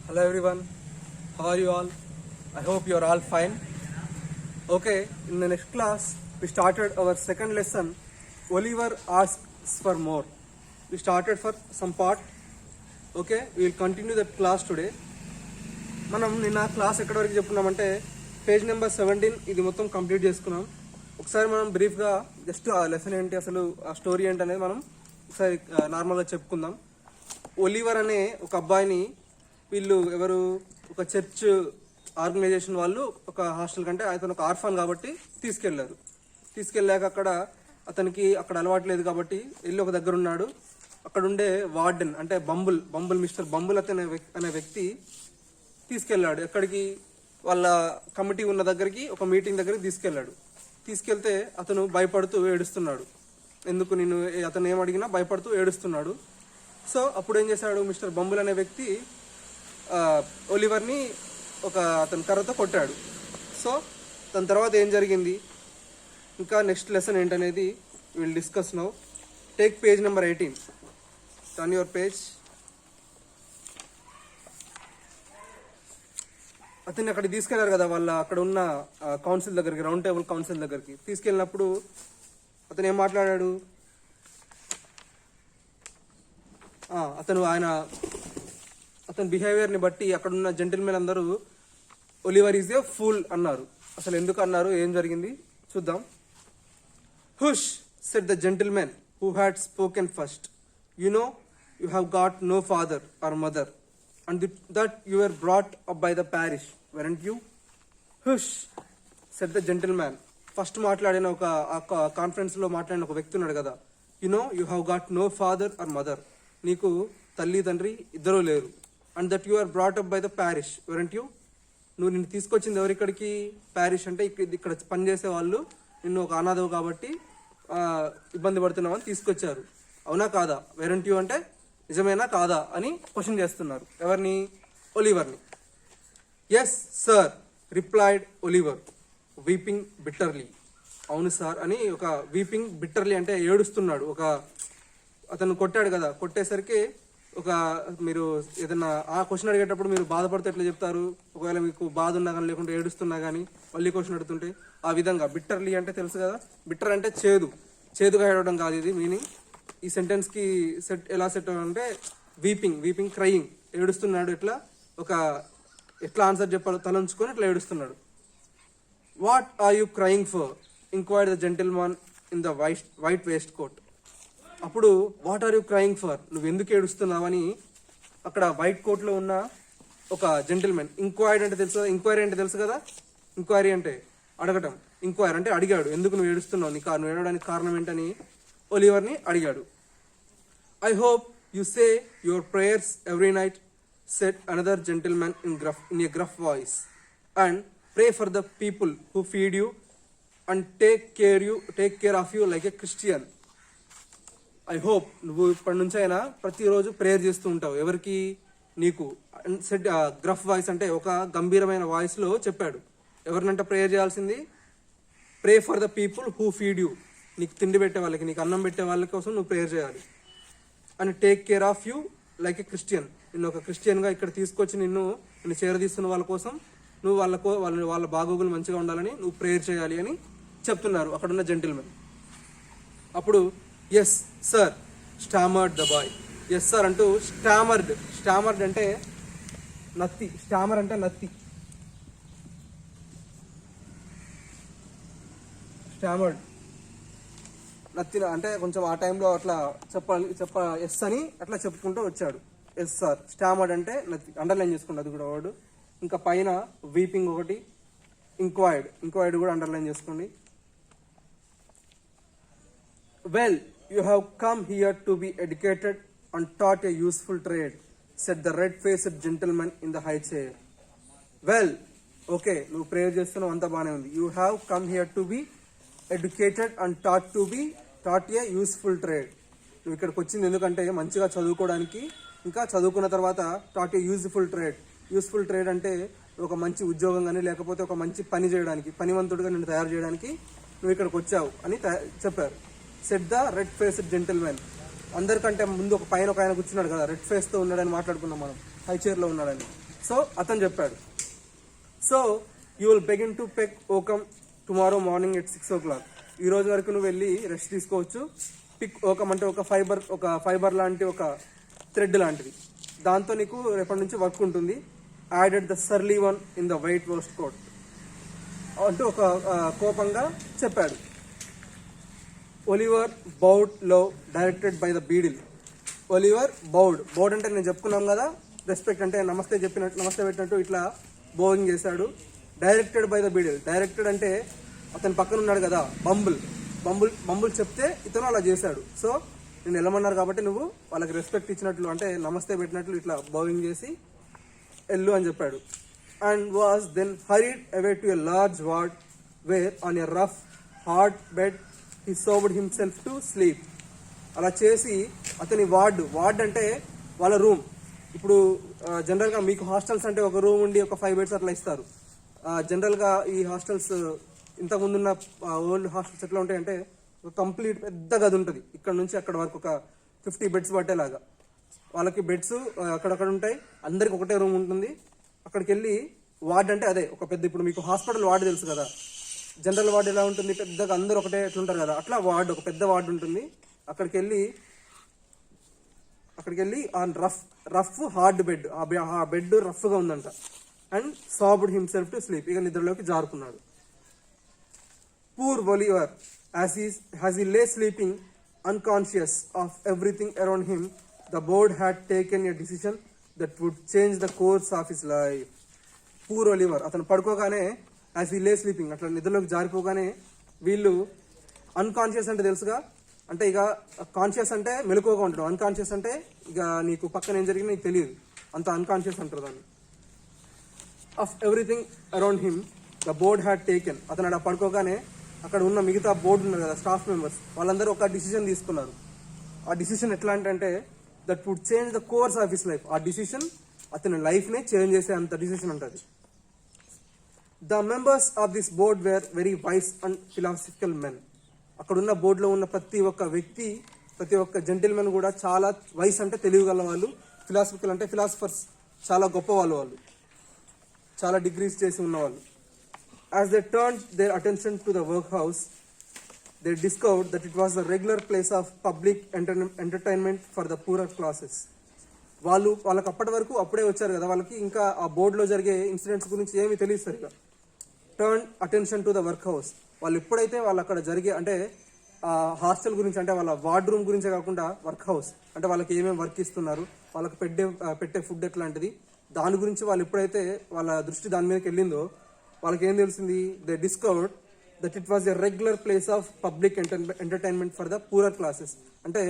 Hello everyone, how are you all? I hope you are all fine. Okay, in the next class, we started our second lesson. Oliver asks for more. We started for some part. Okay, we will continue that class today. మనం నిన్న class ఎక్కడి వరకు చెప్పుకున్నామంటే page number 17 ఇది మొత్తం complete చేసుకున్నాం. ఒకసారి మనం బ్రీఫ్గా జస్ట్ ఆ లెసన్ ఏంటి, అసలు ఆ స్టోరీ ఏంటి అనేది మనం ఒకసారి నార్మల్గా చెప్పుకుందాం. ఒలివర్ అనే ఒక అబ్బాయిని వీళ్ళు ఎవరు ఒక చర్చ్ ఆర్గనైజేషన్ వాళ్ళు ఒక హాస్టల్ కంటే అతను ఒక ఆర్ఫాన్ కాబట్టి తీసుకెళ్ళాక అతనికి అక్కడ అలవాటు లేదు కాబట్టి వెళ్ళి ఒక దగ్గర ఉన్నాడు. అక్కడ ఉండే వార్డెన్ అంటే బంబుల్ మిస్టర్ బంబుల్ అనే వ్యక్తి తీసుకెళ్ళాడు. ఎక్కడికి, వాళ్ళ కమిటీ ఉన్న దగ్గరికి, ఒక మీటింగ్ దగ్గరికి తీసుకెళ్తే అతను భయపడుతూ ఏడుస్తున్నాడు. ఎందుకు అతను ఏం అడిగినా భయపడుతూ ఏడుస్తున్నాడు. సో అప్పుడు ఏం చేశాడు, మిస్టర్ బంబుల్ అనే వ్యక్తి ఒలివర్ని అతని కర్రతో కొట్టాడు. సో దాని తర్వాత ఏం జరిగింది, ఇంకా నెక్స్ట్ లెసన్ ఏంటనేది will discuss now. Take page number 18, turn your page. అతన్ని అక్కడికి తీసుకెళ్లారు కదా, వాళ్ళ అక్కడ ఉన్న కౌన్సిల్ దగ్గరికి, రౌండ్ టేబుల్ కౌన్సిల్ దగ్గరికి తీసుకెళ్ళినప్పుడు అతను ఏం మాట్లాడాడు, అతని బిహేవియర్ని బట్టి అక్కడున్న జెంటిల్మెన్ అందరూ ఒలివర్ ఈజ్ ఏ ఫూల్ అన్నారు. అసలు ఎందుకు అన్నారు, ఏం జరిగింది చూద్దాం. Hush said the gentleman who had spoken first, you know you have got no father or mother and that you were brought up by the parish, weren't you? Hush said the gentleman. First మాట్లాడిన ఒక కాన్ఫరెన్స్లో మాట్లాడిన ఒక వ్యక్తి ఉన్నాడు కదా, you know you have got no father or mother, నీకు తల్లి తండ్రి ఇద్దరూ లేరు. And that you are brought up by the parish, weren't you? నిన్ను తీసుకొచ్చింది ఎవరు ఇక్కడికి, ప్యారిష్ అంటే ఇక్కడ పనిచేసే వాళ్ళు నిన్ను ఒక అనాథవు కాబట్టి ఇబ్బంది పడుతున్నావు అని తీసుకొచ్చారు, అవునా కాదా? వెరంట్ యూ అంటే నిజమేనా కాదా అని క్వశ్చన్ చేస్తున్నారు. ఎవరిని? ఒలివర్ని. Yes sir replied Oliver weeping bitterly. అవును సార్ అని వీపింగ్ బిట్టర్లీ అంటే ఏడుస్తున్నాడు. అతను కొట్టాడు కదా, కొట్టేసరికి మీరు ఏదన్నా ఆ క్వశ్చన్ అడిగేటప్పుడు మీరు బాధపడితే ఎట్లా చెప్తారు, ఒకవేళ మీకు బాధ ఉన్నా కానీ లేకుంటే ఏడుస్తున్నా కానీ మళ్ళీ క్వశ్చన్ అడుగుతుంటే ఆ విధంగా. బిట్టర్లీ అంటే తెలుసు కదా, బిట్టర్ అంటే చేదుగా ఏడవడం కాదు ఇది మీనింగ్. ఈ సెంటెన్స్కి ఎలా సెట్ అంటే వీపింగ్ క్రయింగ్, ఏడుస్తున్నాడు. ఎట్లా ఆన్సర్ చెప్పాలో తలంచుకొని ఇట్లా ఏడుస్తున్నాడు. What are you crying for inquired the gentleman in the white waistcoat. అప్పుడు what are you crying for, నువ్వు ఎందుకు ఏడుస్తున్నావని అక్కడ వైట్ కోట్లో ఉన్న ఒక జెంటిల్మెన్, ఇంక్వైరీ అంటే తెలుసు కదా, ఇంక్వైరీ అంటే అడగటం, ఇంక్వైర్ అంటే అడిగాడు, ఎందుకు నువ్వు ఏడుస్తున్నావు, నువ్వు ఏడవడానికి కారణం ఏంటని ఒలివర్ని అడిగాడు. I hope you say your prayers every night, said another gentlemen in a gruff voice, and pray for the people who feed you and take care of you like a Christian. I hope నువ్వు ఇప్పటి నుంచి అయినా ప్రతిరోజు prayer చేస్తూ ఉంటావు. ఎవరికి? నీకు. Said గ్రఫ్ voice అంటే ఒక గంభీరమైన వాయిస్లో చెప్పాడు. ఎవరినంట ప్రేయర్ చేయాల్సింది? ప్రే for the people who feed you, నీకు తిండి పెట్టే వాళ్ళకి, నీకు అన్నం పెట్టే వాళ్ళ కోసం నువ్వు ప్రేయర్ చేయాలి. And take care of you like a Christian, నిన్ను ఒక క్రిస్టియన్గా ఇక్కడ తీసుకొచ్చి నిన్ను చేరదీస్తున్న వాళ్ళ కోసం నువ్వు వాళ్ళ బాగోగులు మంచిగా ఉండాలని నువ్వు ప్రేయర్ చేయాలి అని చెప్తున్నారు అక్కడున్న జెంటిల్మెన్. అప్పుడు yes sir stammered the boy. Yes sir అంటూ స్టామర్డ్ అంటే నత్తి, స్టామర్ అంటే నత్తి, స్టామర్డ్ నత్తి అంటే కొంచెం ఆ టైంలో అట్లా ఎస్ అని అట్లా చెప్పుకుంటూ వచ్చాడు. ఎస్ సార్, స్టామర్డ్ అంటే నత్తి, అండర్లైన్ చేసుకోండి అది కూడా వర్డ్. ఇంకా పైన వీపింగ్ ఒకటి, ఇంక్వైర్డ్ కూడా అండర్లైన్ చేసుకోండి. Well, you have come here to be educated and taught a useful trade, said the red-faced gentleman in the high chair. Well, okay, నువ్వు ప్రేయర్ చేస్తున్నావు, అంతా బాగానే ఉంది. You have come here to be educated and taught a useful trade. నువ్వు ఇక్కడికి వచ్చింది ఎందుకంటే మంచిగా చదువుకోవడానికి, ఇంకా చదువుకున్న తర్వాత taught a useful trade అంటే ఒక మంచి ఉద్యోగం కానీ లేకపోతే ఒక మంచి పని చేయడానికి, పనివంతుడిగా నిన్ను తయారు చేయడానికి నువ్వు ఇక్కడికి వచ్చావు అని చెప్పారు. Said the red faced gentlemen. అందరికంటే ముందు పైన ఒక ఆయన కూర్చున్నాడు కదా, రెడ్ ఫేస్తో ఉన్నాడని మాట్లాడుకున్నాం మనం, హై చైర్లో ఉన్నాడని. సో అతను చెప్పాడు, so you will begin to pick oakum tomorrow morning at 6 o'clock. ఈ రోజు వరకు నువ్వు వెళ్ళి రెస్ట్ తీసుకోవచ్చు. పిక్ ఓకమ్ అంటే ఒక ఫైబర్ లాంటి ఒక థ్రెడ్ లాంటిది, దాంతో నీకు రేపటి నుంచి వర్క్ ఉంటుంది. Added the surly one in the white waistcoat అంటూ ఒక కోపంగా చెప్పాడు. Oliver bowed low directed by the beadle. Oliver bowed అంటే నేను చెప్పుకున్నాం కదా, రెస్పెక్ట్ అంటే నమస్తే పెట్టినట్టు ఇట్లా బౌయింగ్ చేశాడు. Directed by the beadle. Directed అంటే అతని పక్కన ఉన్నాడు కదా బంబుల్ చెప్తే ఇతను అలా చేశాడు. సో నేను వెళ్ళమన్నారు కాబట్టి నువ్వు వాళ్ళకి రెస్పెక్ట్ ఇచ్చినట్లు అంటే నమస్తే పెట్టినట్లు ఇట్లా బౌయింగ్ చేసి ఎల్లు అని చెప్పాడు. And was then hurried away to a large ward where on a rough hard bed he sobbed himself to sleep. అలా చేసి అతని వార్డ్ అంటే వాళ్ళ రూమ్. ఇప్పుడు జనరల్గా మీకు హాస్టల్స్ అంటే ఒక రూమ్ ఉండి ఒక 5 beds అట్లా ఇస్తారు. జనరల్గా ఈ హాస్టల్స్ ఇంతకుముందున్న ఓల్డ్ హాస్టల్స్ ఎట్లా ఉంటాయంటే ఒక కంప్లీట్ పెద్ద గది ఉంటుంది, ఇక్కడ నుంచి అక్కడ వరకు ఒక 50 beds పట్టేలాగా. వాళ్ళకి బెడ్స్ అక్కడక్కడ ఉంటాయి, అందరికి ఒకటే రూమ్ ఉంటుంది. అక్కడికి వెళ్ళి వార్డ్ అంటే అదే ఒక పెద్ద, ఇప్పుడు మీకు హాస్పిటల్ వార్డు తెలుసు కదా, జనరల్ వార్డు ఎలా ఉంటుంది పెద్దగా అందరూ ఒకటే ఎట్లుంటారు కదా, అట్లా వార్డు ఒక పెద్ద వార్డు ఉంటుంది. అక్కడికి వెళ్ళి ఆ రఫ్ హార్డ్ బెడ్, ఆ బెడ్ రఫ్గా ఉందంట. And sobbed himself to sleep. ఇక నిద్రలోకి జారుకున్నాడు. Poor Oliver as he lay sleeping unconscious of everything around him, the board had taken a decision that would change the course of his life. Poor Oliver అతను పడుకోగానే as he లే sleeping అట్లా నిద్రలోకి జారిపోగానే వీళ్ళు unconscious అంటే తెలుసుగా, అంటే ఇక conscious అంటే మెలకువగా ఉంటాడు, అన్కాన్షియస్ అంటే ఇక నీకు పక్కన ఏం జరిగిందో నీకు తెలియదు, అంత అన్కాన్షియస్ అంటారు దాన్ని. Of everything around him the board had taken. అతను అక్కడ పడుకోగానే అక్కడ ఉన్న మిగతా బోర్డు ఉన్నారు కదా స్టాఫ్ మెంబర్స్, వాళ్ళందరూ ఒక డిసిషన్ తీసుకున్నారు. ఆ డిసిషన్ ఎట్లా అంటే that would change the course of his life. ఆ డిసిషన్ అతని లైఫ్నే చేంజ్ చేసే అంత డిసిషన్ ఉంటుంది. The members of this board were very wise and philosophical men. అక్కడున్న బోర్డులో ఉన్న ప్రతి ఒక్క వ్యక్తి, ప్రతి ఒక్క జెంటిల్మెన్ కూడా చాలా వైస్ అంటే తెలియగల వాళ్ళు, ఫిలాసఫికల్ అంటే ఫిలాసఫర్స్, చాలా గొప్ప వాళ్ళు, చాలా డిగ్రీస్ చేసి ఉన్నవాళ్ళు. As they turned their attention to the workhouse, they discovered that it was a regular place of public entertainment for the poorer classes. వాళ్ళకి అప్పటి వరకు అప్పుడే వచ్చారు కదా, వాళ్ళకి ఇంకా ఆ బోర్డులో జరిగే ఇన్సిడెంట్స్ గురించి ఏమీ తెలియదు సరిగా. Turn attention to the work house. వాళ్ళు ఎప్పుడైతే వాళ్ళు అక్కడ జరిగే అంటే హాస్టల్ గురించి అంటే వాళ్ళ వార్డ్ రూమ్ గురించే కాకుండా వర్క్ హౌస్ అంటే వాళ్ళకి ఏమేమి వర్క్ ఇస్తున్నారు, వాళ్ళకి పెట్టే ఫుడ్ ఎట్లాంటిది, దాని గురించి వాళ్ళు ఎప్పుడైతే వాళ్ళ దృష్టి దాని మీదకి వెళ్ళిందో వాళ్ళకి ఏం తెలిసింది, they discovered that it was a regular place of public entertainment for the poorer classes. అంటే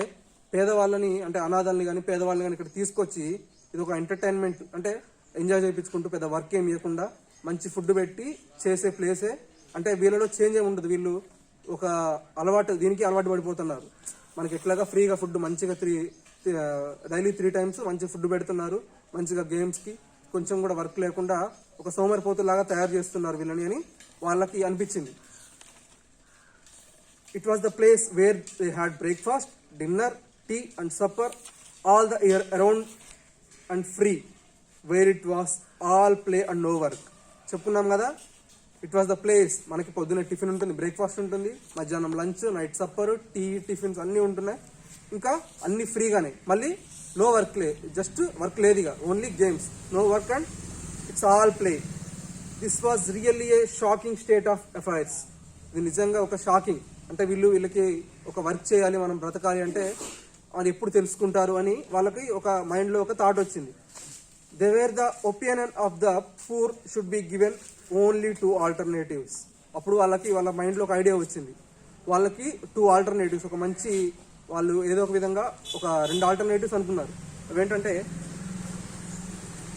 పేదవాళ్ళని అంటే అనాథాలని కానీ పేదవాళ్ళని కానీ ఇక్కడ తీసుకొచ్చి ఇది ఒక ఎంటర్టైన్మెంట్ అంటే ఎంజాయ్ చేయించుకుంటూ పెద్ద వర్క్ ఏమి ఇవ్వకుండా మంచి ఫుడ్ పెట్టి చేసే ప్లేసే. అంటే వీళ్ళలో చేంజ్ ఏమి ఉండదు, వీళ్ళు ఒక దీనికి అలవాటు పడిపోతున్నారు. మనకి ఎట్లాగా ఫ్రీగా ఫుడ్ మంచిగా డైలీ 3 times మంచి ఫుడ్ పెడుతున్నారు, మంచిగా గేమ్స్కి కొంచెం కూడా వర్క్ లేకుండా ఒక సోమరిపోతులాగా తయారు చేస్తున్నారు వీళ్ళని అని వాళ్ళకి అనిపించింది. It was the place where they had breakfast, dinner, tea and supper all the year around and free, where it was all play and no work. చెప్పుకున్నాం కదా, ఇట్ వాస్ ద ప్లేస్. మనకి పొద్దున్న టిఫిన్ ఉంటుంది, breakfast ఉంటుంది, మధ్యాహ్నం lunch, night supper, tea, tiffins అన్నీ ఉంటున్నాయి, ఇంకా అన్ని ఫ్రీగానే. మళ్ళీ నో వర్క్ జస్ట్ వర్క్ లేదు, ఇక only games, no work and it's all play. This was really a shocking state of affairs. ఇది నిజంగా ఒక షాకింగ్, అంటే వీళ్ళకి ఒక వర్క్ చేయాలి, మనం బ్రతకాలి అంటే అది ఎప్పుడు తెలుసుకుంటారు అని వాళ్ళకి ఒక మైండ్లో ఒక థాట్ వచ్చింది. They were the opinion of the poor should be given only 2 alternatives. అప్పుడు వాళ్ళ మైండ్లో ఒక ఐడియా వచ్చింది. వాళ్ళకి 2 alternatives, ఒక మంచి వాళ్ళు ఏదో ఒక విధంగా ఒక 2 alternatives అనుకున్నారు. అవేంటంటే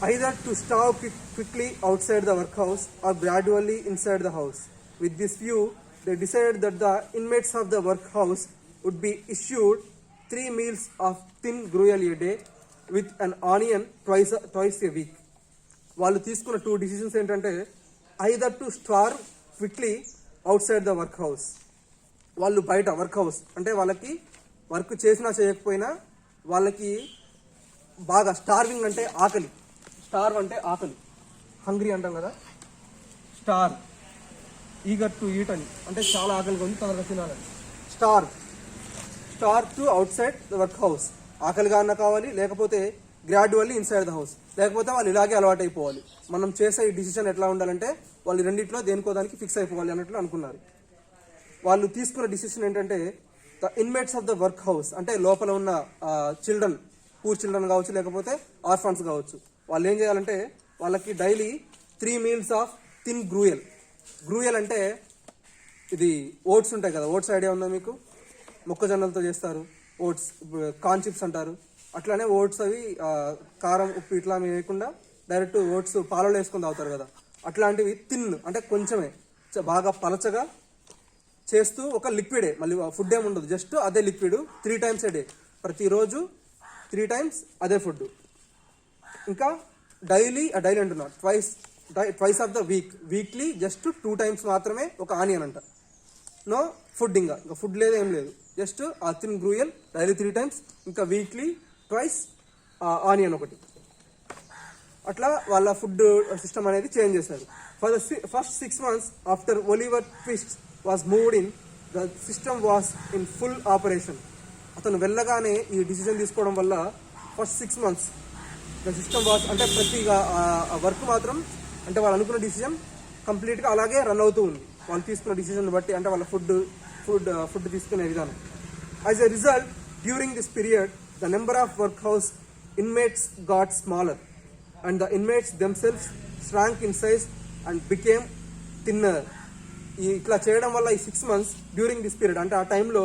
either to starve quickly outside the workhouse or gradually inside the house. With this view, they decided that the inmates of the workhouse would be issued 3 meals of thin gruel a day with an onion twice a week. వాళ్ళు తీసుకున్న 2 decisions ఏంటంటే either to starve quickly outside the workhouse. వాళ్ళు బయట work house అంటే వాళ్ళకి work చేసినా చేయకపోయినా వాళ్ళకి బాగా స్టార్వింగ్ అంటే ఆకలి, స్టార్ అంటే ఆకలి, హంగ్రీ అంటాం కదా. స్టార్ ఈగర్ టు ఈట్ అని, అంటే చాలా ఆకలిగా ఉంది తొందరగా తినాలని. Star to out side the work house, ఆకలిగా అన్న కావాలి, లేకపోతే గ్రాడ్యువల్లీ ఇన్సైడ్ ద హౌస్, లేకపోతే వాళ్ళు ఇలాగే అలవాటు అయిపోవాలి. మనం చేసే ఈ డిసిషన్ ఎట్లా ఉండాలంటే వాళ్ళు రెండింటిలో దేనికో దానికి ఫిక్స్ అయిపోవాలి అన్నట్లు అనుకున్నారు. వాళ్ళు తీసుకున్న డిసిషన్ ఏంటంటే the inmates of the work house, అంటే లోపల ఉన్న చిల్డ్రన్, పూర్ చిల్డ్రన్ కావచ్చు, లేకపోతే ఆర్ఫన్స్ కావచ్చు, వాళ్ళు ఏం చేయాలంటే వాళ్ళకి daily 3 meals of thin gruel. Gruel అంటే ఇది ఓట్స్ ఉంటాయి కదా, ఓట్స్ ఐడియా ఉందా మీకు? మొక్కజొన్నలతో చేస్తారు ఓట్స్, కార్న్ చిప్స్ అంటారు. అట్లానే ఓట్స్ అవి కారం ఉప్పు ఇట్లా వేయకుండా డైరెక్ట్ ఓట్స్ పాలలో వేసుకొని తాగుతారు కదా, అట్లాంటివి థిన్ అంటే కొంచెమే బాగా పలచగా చేస్తూ ఒక లిక్విడే, మళ్ళీ ఫుడ్ ఏమి ఉండదు, జస్ట్ అదే లిక్విడ్ 3 times a day, ప్రతిరోజు 3 times అదే ఫుడ్. ఇంకా డైలీ అంటున్నా twice of the weekly just 2 times మాత్రమే ఒక ఆనియన్ అంట. నో ఫుడ్, ఇంకా ఫుడ్ లేదు ఏం లేదు, జస్ట్ ఆ థిన్ గ్రూయల్ డైలీ 3 times, ఇంకా వీక్లీ ట్వైస్ ఆనియన్ ఒకటి. అట్లా వాళ్ళ ఫుడ్ సిస్టమ్ అనేది చేంజ్ చేశారు. For the first 6 months after Oliver twist was moved in, the system was in full operation. అతను వెళ్ళగానే ఈ డిసిజన్ తీసుకోవడం వల్ల first 6 months the system was, అంటే ప్రతిగా వర్క్ మాత్రం, అంటే వాళ్ళు అనుకున్న డిసిజన్ కంప్లీట్గా అలాగే రన్ అవుతూ ఉంది వాళ్ళు తీసుకున్న డిసిజన్ బట్టి, అంటే వాళ్ళ ఫుడ్ తీసుకునే విధానం. As a result during this period the number of work house inmates got smaller and the inmates themselves shrank in size and became thinner. ఇట్లా చేయడం వల్ల ఈ 6 months డ్యూరింగ్ దిస్ పీరియడ్, అంటే ఆ టైంలో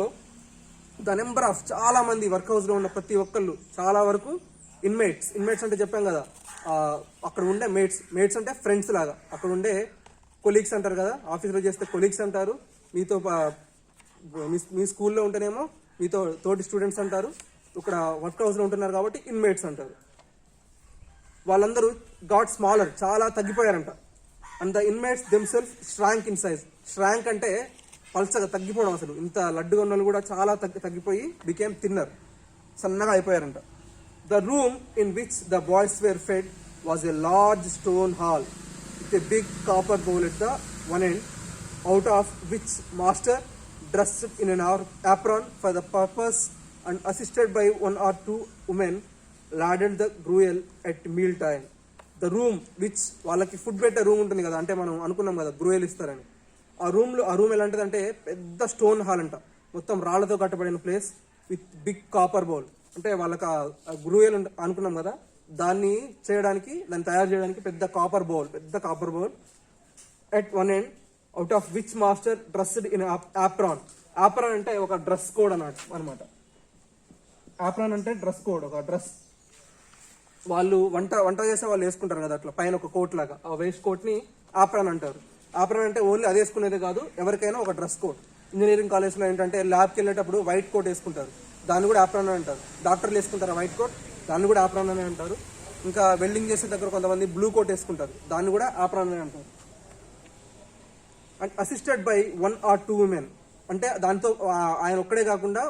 ద నెంబర్ ఆఫ్ చాలా మంది work హౌస్లో ఉన్న ప్రతి ఒక్కళ్ళు చాలా వరకు ఇన్మేట్స్ అంటే చెప్పాం కదా, అక్కడ ఉండే మేట్స్ అంటే ఫ్రెండ్స్ లాగా, అక్కడ ఉండే కొలీగ్స్ అంటారు కదా, ఆఫీస్లో చేస్తే కొలీగ్స్ అంటారు, మీతో మీ స్కూల్లో ఉంటేనేమో మీతో తోటి స్టూడెంట్స్ అంటారు, ఇక్కడ వర్క్ హౌస్లో ఉంటున్నారు కాబట్టి ఇన్మేట్స్ అంటారు. వాళ్ళందరూ గాట్ స్మాలర్, చాలా తగ్గిపోయారంట. And the inmates themselves shrank in size. Shrank అంటే పల్చగా తగ్గిపోవడం, అసలు ఇంత లడ్డుగా ఉన్న కూడా చాలా తగ్గిపోయి బికేమ్ థిన్నర్, సన్నగా అయిపోయారంట. The room in which the boys were fed was a large stone hall with a big copper bowl at the one end, out of which master, dressed in an apron for the purpose and assisted by 1 or 2 women, ladled the gruel at meal time. The room which, వాళ్ళకి food పెట్టే room ఉంటుంది కదా, అంటే మనం అనుకున్నాం కదా gruel ఇస్తారని, ఆ రూమ్ ఎలాంటిదంటే పెద్ద స్టోన్ హాల్ అంట, మొత్తం రాళ్లతో కట్టబడిన place with big copper bowl. అంటే వాళ్ళకి గ్రూయల్ అనుకున్నాం కదా, దాన్ని తయారు చేయడానికి పెద్ద copper bowl at one end, out of which master dressed in apron. Apron అంటే ఒక డ్రెస్ కోడ్ అనమాట. ఆప్రాన్ అంటే డ్రెస్ కోడ్, ఒక డ్రెస్. వాళ్ళు వంట చేసే వాళ్ళు వేసుకుంటారు కదా అట్లా పైన ఒక కోట్ లాగా, ఆ వేస్ట్ కోట్ ని ఆప్రాన్ అంటారు. ఆప్రాన్ అంటే ఓన్లీ అది వేసుకునేదే కాదు, ఎవరికైనా ఒక డ్రెస్ కోడ్. ఇంజనీరింగ్ కాలేజ్లో ఏంటంటే ల్యాబ్కి వెళ్ళేటప్పుడు వైట్ కోట్ వేసుకుంటారు, దాన్ని కూడా ఆప్రాన్ అని అంటారు. డాక్టర్లు వేసుకుంటారు వైట్ కోట్, దాన్ని కూడా ఆప్రాన్ అని అంటారు. ఇంకా వెల్డింగ్ చేసే దగ్గర కొంతమంది బ్లూ కోట్ వేసుకుంటారు, దాన్ని కూడా ఆప్రాన్ అని అంటారు. And assisted by 1 or 2 women, అంటే దాంతో ఆయన ఒక్కడే కాకుండా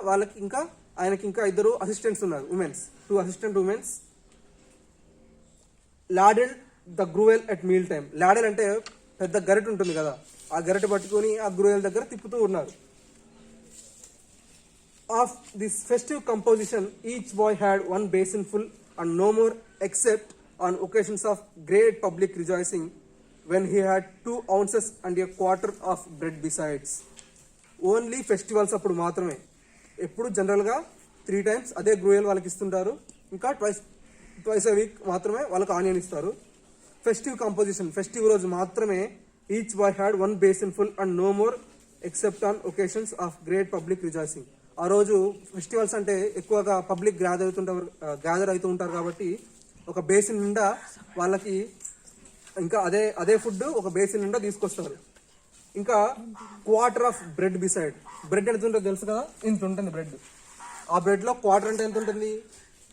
ఆయనకి ఇంకా 2 అసిస్టెంట్స్ ఉన్నారు, 2 assistant women. Ladled the gruel at meal time. Ladled అంటే పెద్ద గరిటె ఉంటుంది కదా, ఆ గరిటె పట్టుకొని ఆ గ్రూయల్ దగ్గర తిప్పుతూ ఉన్నారు. Of this festive composition, each boy had 1 basin full and no more, except on occasions of great public rejoicing, when he had 2 ounces and a quarter of bread besides. Only festivals అప్పుడు మాత్రమే, ఎప్పుడు జనరల్గా 3 times అదే gruel వాళ్ళకి ఇస్తుంటారు, ఇంకా twice a week మాత్రమే వాళ్ళకి ఆనియన్ ఇస్తారు. ఫెస్టివ్ కంపోజిషన్, ఫెస్టివ్ రోజు మాత్రమే each boy had 1 basin full and no more, except on occasions of great public rejoicing. ఆ రోజు ఫెస్టివల్స్ అంటే ఎక్కువగా పబ్లిక్ గ్యాదర్ అవుతూ ఉంటారు కాబట్టి ఒక బేసిన్ నిండా వాళ్ళకి ఇంకా అదే ఫుడ్ ఒక బేసిన్ నిండా తీసుకొస్తారు. ఇంకా quarter of bread beside. Bread ఎంత ఉంటుందో తెలుసు కదా, ఇంత ఉంటుంది బ్రెడ్. ఆ బ్రెడ్లో క్వార్టర్ అంటే ఎంత ఉంటుంది,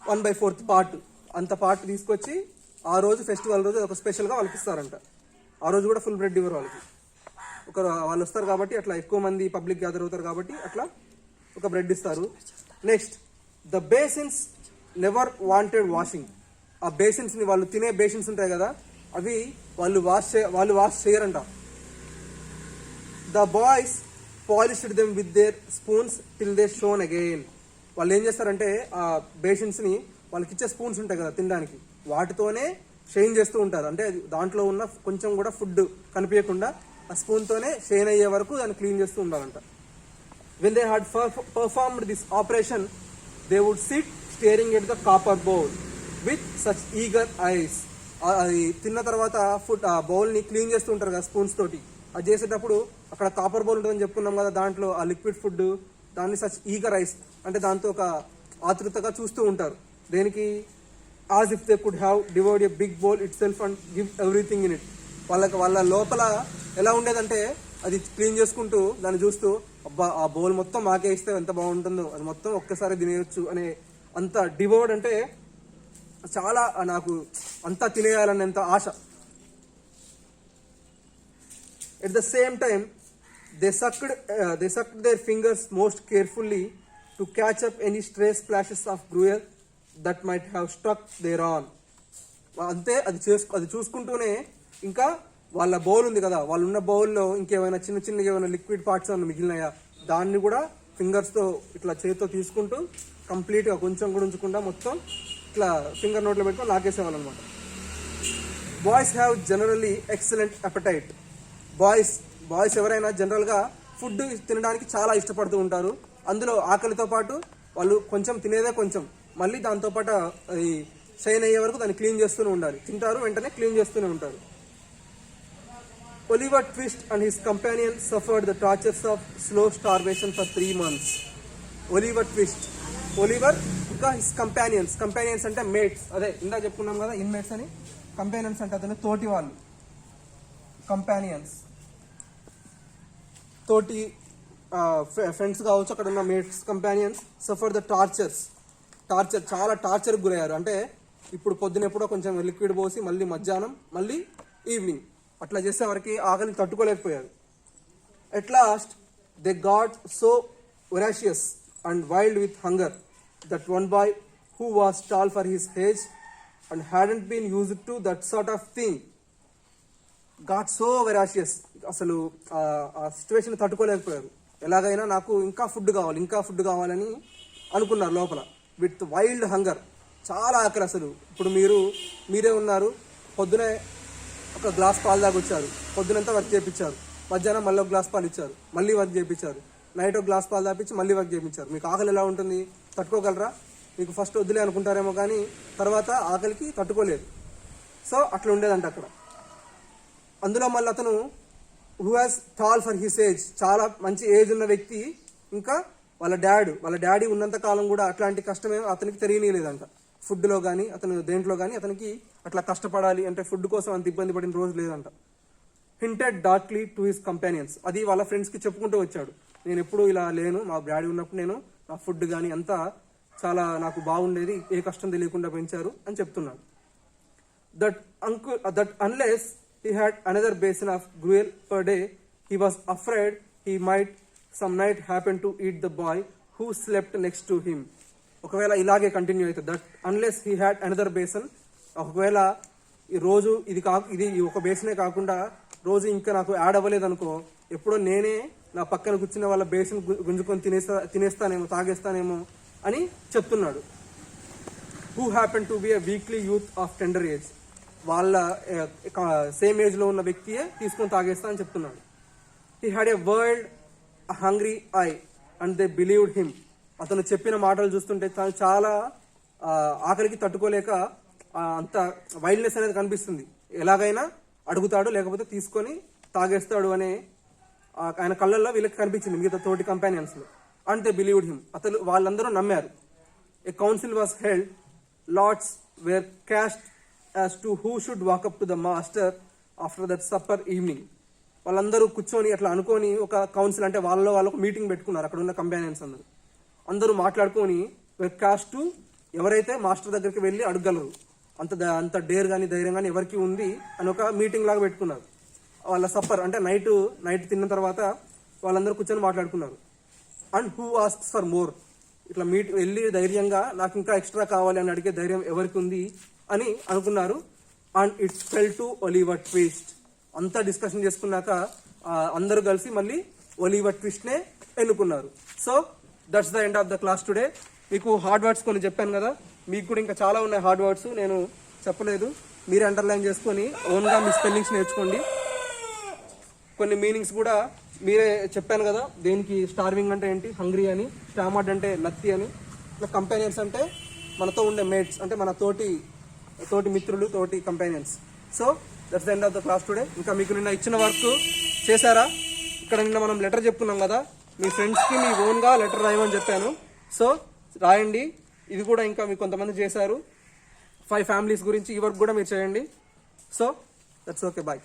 1/4 పార్ట్, అంత పార్ట్ తీసుకొచ్చి ఆ రోజు ఫెస్టివల్ రోజు ఒక స్పెషల్గా వాళ్ళకి ఇస్తారంట. ఆ రోజు కూడా ఫుల్ బ్రెడ్ ఇవ్వరు వాళ్ళకి, వాళ్ళు వస్తారు కాబట్టి అట్లా ఎక్కువ మంది పబ్లిక్ గ్యాదర్ అవుతారు కాబట్టి అట్లా ఒక బ్రెడ్ ఇస్తారు. Next, the basins never wanted washing. ఆ బేసిన్స్ ని, వాళ్ళు తినే బేసిన్స్ ఉంటాయి కదా, అవి వాళ్ళు వాష్ చేయరంట. The boys polished them with their spoons till they shone again. వాళ్ళు ఏం చేస్తారంటే ఆ బేసిన్స్ ని, వాళ్ళకి ఇచ్చే స్పూన్స్ ఉంటాయి కదా తినడానికి, వాటితోనే షైన్ చేస్తూ ఉంటారు. అంటే దాంట్లో ఉన్న కొంచెం కూడా ఫుడ్ కనిపించకుండా ఆ స్పూన్ తోనే షైన్ అయ్యే వరకు దాన్ని క్లీన్ చేస్తూ ఉండాలంట. When they had performed this operation they would sit staring at the copper bowl with such eager eyes. అది తిన్న తర్వాత ఫుడ్ ఆ బౌల్ ని క్లీన్ చేస్తూ ఉంటారు కదా స్పూన్స్ తోటి. అది చేసేటప్పుడు అక్కడ కాపర్ బౌల్ ఉంటుందని చెప్పుకున్నాం కదా, దాంట్లో ఆ లిక్విడ్ ఫుడ్, దాన్ని సచ్ ఈగర్ ఐస్ అంటే దాంతో ఒక ఆతృతగా చూస్తూ ఉంటారు. దేనికి? As if they could have divide a big bowl itself and give everything in it. వాళ్ళ లోపల ఎలా ఉండేదంటే అది క్లీన్ చేసుకుంటూ దాన్ని చూస్తూ, అబ్బా ఆ బౌల్ మొత్తం మాకే ఇస్తే ఎంత బాగుంటుందో, అది మొత్తం ఒక్కసారి తినేయొచ్చు అనే అంత డివోడ్, అంటే చాలా నాకు అంతా తినేయాలనేంత ఆశ. At the same time they sucked their fingers most carefully to catch up any stray splashes of gruel that might have stuck thereon. అంతే, అది చూసుకుంటూనే ఇంకా వాళ్ళ బౌల్ ఉంది కదా, వాళ్ళు ఉన్న బౌల్లో ఇంకేమైనా చిన్నగా ఏమైనా లిక్విడ్ పార్ట్స్ ఏమైనా మిగిలినాయా, దాన్ని కూడా ఫింగర్స్తో ఇట్లా చేతితో తీసుకుంటూ కంప్లీట్గా కొంచెం కూడా ఉంచకుండా మొత్తం ఇట్లా ఫింగర్ నోట్లో పెట్టుకొని లాగేసేవాళ్ళు అనమాట. Boys have generally excellent appetite. Boys ఎవరైనా జనరల్గా ఫుడ్ తినడానికి చాలా ఇష్టపడుతూ ఉంటారు. అందులో ఆకలితో పాటు వాళ్ళు కొంచెం తినేదే కొంచెం, మళ్ళీ దాంతోపాటు అది షైన్ అయ్యే వరకు దాన్ని క్లీన్ చేస్తూనే ఉండాలి. తింటారు, వెంటనే క్లీన్ చేస్తూనే ఉంటారు. Oliver twist and his companion suffered the tortures of slow starvation for 3 months. Oliver ఇంకా హిస్ కంపానియన్స్ అంటే మేట్స్, అదే ఇందా చెప్పుకున్నాం కదా ఇన్మేట్స్ అని. కంపానియన్స్ అంటే అతను తోటి వాళ్ళు, కంపానియన్స్ తోటి ఫ్రెండ్స్ కావచ్చు, అక్కడ ఉన్న mates, companions. Suffer the torture, చాలా టార్చర్కి గురయ్యారు. అంటే ఇప్పుడు పొద్దున ఎప్పుడో కొంచెం లిక్విడ్ పోసి మళ్ళీ మధ్యాహ్నం మళ్ళీ ఈవినింగ్ అట్లా చేసే వరకు ఆకలి తట్టుకోలేకపోయారు. At last they got so voracious and wild with hunger that one boy who was tall for his age and hadn't been used to that sort of thing got so voracious. అసలు ఆ situation తట్టుకోలేకపోయారు. ఎలాగైనా నాకు ఇంకా food కావాలని అనుకున్నారు లోపల. With wild hunger, చాలా ఆకలి. అసలు ఇప్పుడు మీరే ఉన్నారు, పొద్దునే ఒక గ్లాస్ పాలు తాగొచ్చారు, పొద్దునంతా వర్క్ చేయించారు, మధ్యాహ్నం మళ్ళీ ఒక గ్లాస్ పాలు ఇచ్చారు, మళ్ళీ వర్క్ చేయించారు, నైట్ ఒక గ్లాస్ పాలు తాపించి మళ్ళీ వర్క్ చేయించారు. మీకు ఆకలి ఎలా ఉంటుంది? తట్టుకోగలరా? మీకు ఫస్ట్ వద్దులే అనుకుంటారేమో, కానీ తర్వాత ఆకలికి తట్టుకోలేదు. సో అట్లా ఉండేదంట అక్కడ. అందులో మళ్ళీ అతను who has tall for his age, చాలా మంచి ఏజ్ ఉన్న వ్యక్తి, ఇంకా వాళ్ళ డాడీ ఉన్నంత కాలం కూడా అట్లాంటి కష్టమే అతనికి తెలియలేదంట. ఫుడ్లో కానీ అతను దేంట్లో కానీ అతనికి అట్లా కష్టపడాలి అంటే ఫుడ్ కోసం అంత ఇబ్బంది పడిన రోజు లేదంట. హింటెడ్ డార్క్లీ టు హిస్ కంపానియన్స్, అది వాళ్ళ ఫ్రెండ్స్కి చెప్పుకుంటూ వచ్చాడు. నేను ఎప్పుడు ఇలా లేను, మా డాడీ ఉన్నప్పుడు నేను నా ఫుడ్ కానీ అంతా చాలా నాకు బాగుండేది, ఏ కష్టం తెలియకుండా పెంచారు అని చెప్తున్నాడు. That unless he had another basin of gruel per day, he was afraid he might some night happen to eat the boy who slept next to him. ఒకవేళ ఇలాగే కంటిన్యూ అవుతుంది. That unless he had another basin, ఒకవేళ ఈ రోజు ఇది ఒక బేసనే కాకుండా రోజు ఇంకా నాకు యాడ్ అవ్వలేదు అనుకో, ఎప్పుడో నేనే నా పక్కన కూర్చున్న వాళ్ళ బేసన్ గుంజుకొని తినేస్తానేమో, తాగేస్తానేమో అని చెప్తున్నాడు. Who happen to be a weekly youth of tender age, వాళ్ళ సేమ్ ఏజ్ లో ఉన్న వ్యక్తియే తీసుకొని తాగేస్తా అని చెప్తున్నాడు. He had a world hungry I and they believed him. అతను చెప్పిన మాటలు చూస్తుంటే చాలా ఆకలికి తట్టుకోలేక అంత వైల్డ్నెస్ అనేది కనిపిస్తుంది. ఎలాగైనా అడుగుతాడు, లేకపోతే తీసుకొని తాగేస్తాడు అనే ఆయన కళ్ళల్లో వీళ్ళకి కనిపించింది మిగతా తోటి కంపానియన్స్ లో. అండ్ దే బిలీవ్డ్ హిమ్, వాళ్ళందరూ నమ్మారు. A council was held, lots were cast as to who should walk up to the master after that supper evening. వాళ్ళందరూ కూర్చొని అట్లా అనుకొని ఒక కౌన్సిల్ అంటే వాళ్ళకు మీటింగ్ పెట్టుకున్నారు. అక్కడ ఉన్న కంపానియన్స్ అందరూ మాట్లాడుకొని కాస్ట్ ఎవరైతే మాస్టర్ దగ్గరికి వెళ్ళి అడగలరు, అంత డేర్ కానీ ధైర్యం కానీ ఎవరికి ఉంది అని ఒక మీటింగ్ లాగా పెట్టుకున్నారు. వాళ్ళ సప్పర్ అంటే నైట్ తిన్న తర్వాత వాళ్ళందరూ కూర్చొని మాట్లాడుకున్నారు. And who asks for more, ఇట్లా వెళ్ళి ధైర్యంగా నాకు ఇంకా ఎక్స్ట్రా కావాలి అని అడిగే ధైర్యం ఎవరికి ఉంది అని అనుకున్నారు. And it's fell to Oliver Twist. అంతా డిస్కషన్ చేసుకున్నాక అందరూ కలిసి మళ్ళీ ఒలివర్ ట్విస్ట్ నే ఎన్నుకున్నారు. So that's the end of the class today. మీకు హార్డ్ వర్డ్స్ కొన్ని చెప్పాను కదా, మీకు కూడా ఇంకా చాలా ఉన్నాయి హార్డ్ వర్డ్స్, నేను చెప్పలేదు. మీరే అండర్లైన్ చేసుకొని ఓన్గా మీ స్పెల్లింగ్స్ నేర్చుకోండి. కొన్ని మీనింగ్స్ కూడా మీరే చెప్పాను కదా, దేనికి స్టార్వింగ్ అంటే ఏంటి, హంగ్రీ అని, స్టామర్డ్ అంటే లత్తి అని, కంపానియన్స్ అంటే మనతో ఉండే మేట్స్, అంటే మన తోటి మిత్రులు, తోటి companions. So that's the end of the class today. ఇంకా మీకు నిన్న ఇచ్చిన వర్క్ చేశారా? ఇక్కడ నిన్న మనం లెటర్ చెప్పుకున్నాం కదా, మీ ఫ్రెండ్స్కి మీ ఓన్గా లెటర్ రాయమని చెప్పాను. సో రాయండి. ఇది కూడా ఇంకా మీకు కొంతమంది చేశారు. 5 ఫ్యామిలీస్ గురించి ఈ వర్క్ కూడా మీరు చేయండి. So that's okay, bye.